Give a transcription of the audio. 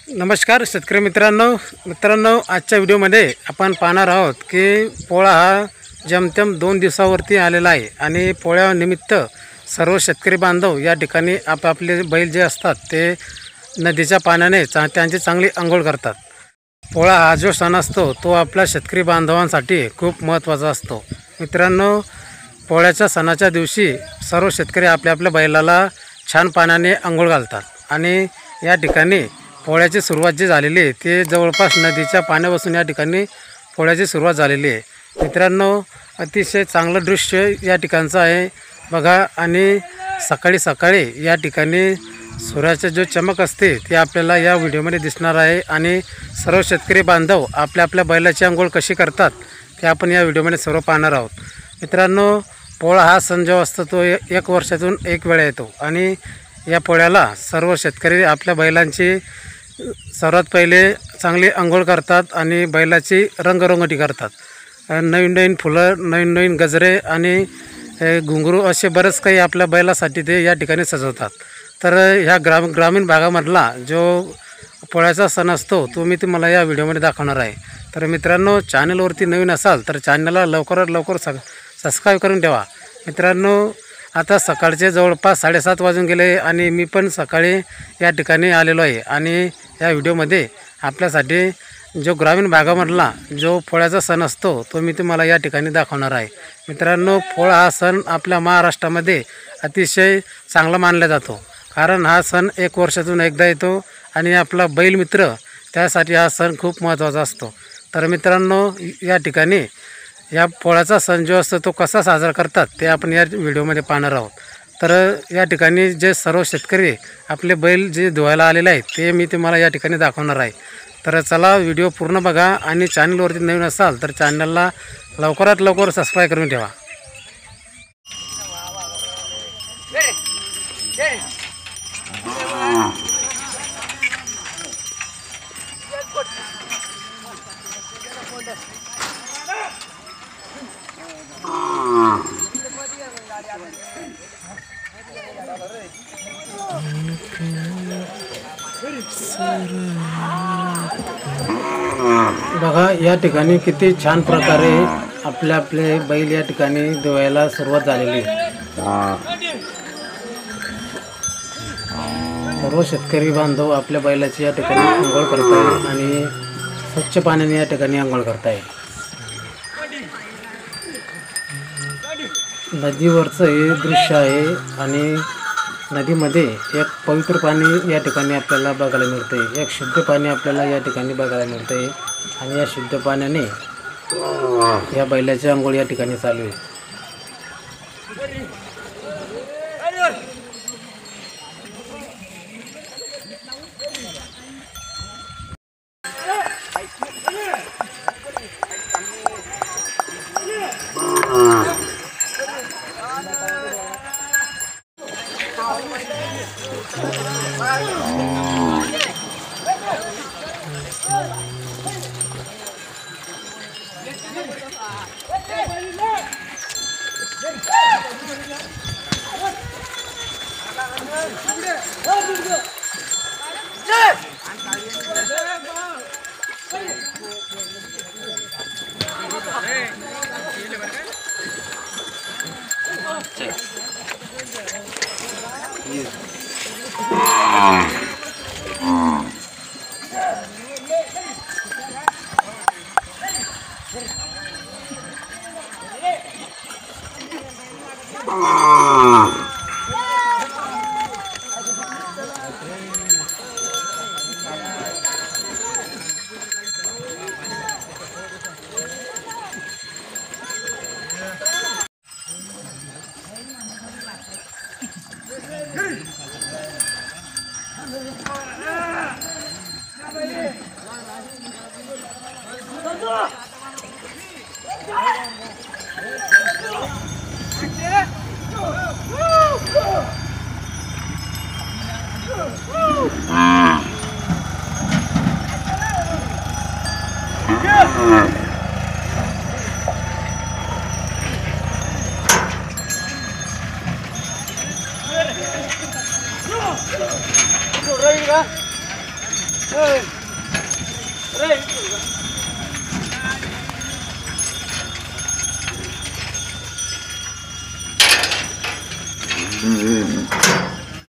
नमस्कार शेतकरी मित्रांनो आजच्या व्हिडिओमध्ये आपण पाहणार आहोत की पोळा हा जमतेम 2 दिवसावरती आलेला आहे आणि पोळ्यानिमित्त सर्व शेतकरी बांधव या ठिकाणी आपापले बैल जे असतात ते नदीच्या पाण्याने त्यांची चांगली अंघोळ करतात। पोळा हा जो सण असतो तो आपल्या शेतकरी बांधवांसाठी खूप महत्त्वाचा असतो। मित्रांनो, पोळ्याच्या सणाच्या दिवशी सर्व शेतकरी आपल्या बैलाला छान पाण्याने अंघोळ घालतात आणि या ठिकाणी पोळ्याची सुरुवात जी झालेली आहे ते जवळपास नदीच्या पाण्यापासून या ठिकाणी पोळ्याची सुरुवात झालेली आहे। मित्रांनो, अतिशय चांगलं दृश्य या ठिकाणचं आहे बघा। आणि सकाळी सकाळी या ठिकाणी सूर्याची जो चमक असते ती आपल्याला या व्हिडिओमध्ये दिसणार आहे आणि सर्व शेतकरी बांधव आपल्या बैलाची अंघोळ कशी करतात ते आपण या व्हिडिओमध्ये सर्व पाहणार आहोत। मित्रांनो, पोळा हा सण जो असतो तो 1 वर्षातून 1 वेळा येतो आणि या पोळ्याला सर्व शेतकरी आपल्या बैलांची सर्वात पहिले चांगली अंघोळ करतात आणि बैलाची रंगरंगोटी करतात। नवीन फुलं, नवीन गजरे आणि घुंगरू असे बरेच काही आपल्या बैलासाठी ते या ठिकाणी सजवतात। तर ह्या ग्रामीण भागामधला जो पोळ्याचा सण असतो तो मी तुम्हाला या व्हिडिओमध्ये दाखवणार आहे। तर मित्रांनो, चॅनलवरती नवीन असाल तर चॅनलला लवकरात लवकर सबस्क्राईब करून ठेवा। मित्रांनो, आता सकाळचे जवळपास 7:30 वाजून गेले आणि मी पण सकाळी या ठिकाणी आलेलो आहे आणि या व्हिडिओमध्ये आपल्यासाठी जो ग्रामीण भागामधला जो पोळ्याचा सण असतो तो मी तुम्हाला या ठिकाणी दाखवणार आहे। मित्रांनो, पोळा हा सण आपल्या महाराष्ट्रामध्ये अतिशय चांगला मानला जातो, कारण हा सण 1 वर्षातून एकदा येतो आणि आपला बैल मित्र त्यासाठी हा सण खूप महत्त्वाचा असतो। तर मित्रांनो, या ठिकाणी या पोळ्याचा सण जो असतो तो कसा साजरा करतात ते आपण या व्हिडिओमध्ये पाहणार आहोत। तर या ठिकाणी जे सर्व शेतकरी आपले बैल जे धुवायला आलेले आहेत ते मी तुम्हाला या ठिकाणी दाखवणार आहे। तर चला, व्हिडिओ पूर्ण बघा आणि चॅनलवरती नवीन असाल तर चॅनलला लवकरात लवकर सबस्क्राईब करून ठेवा। बघा, या ठिकाणी किती छान प्रकारे आपले बैल या ठिकाणी धुवायला सुरुवात झालेली आहे। सर्व शेतकरी बांधव आपल्या बैलाची या ठिकाणी अंघोळ करताय आणि स्वच्छ पाण्याने या ठिकाणी अंघोळ करताय। नदीवरचं हे दृश्य आहे आणि नदीमध्ये एक पवित्र पाणी या ठिकाणी आपल्याला बघायला मिळते, एक शुद्ध पाणी आपल्याला या ठिकाणी बघायला मिळते आणि या शुद्ध पाण्याने या बैलाची अंघोळ या ठिकाणी चालू आहे।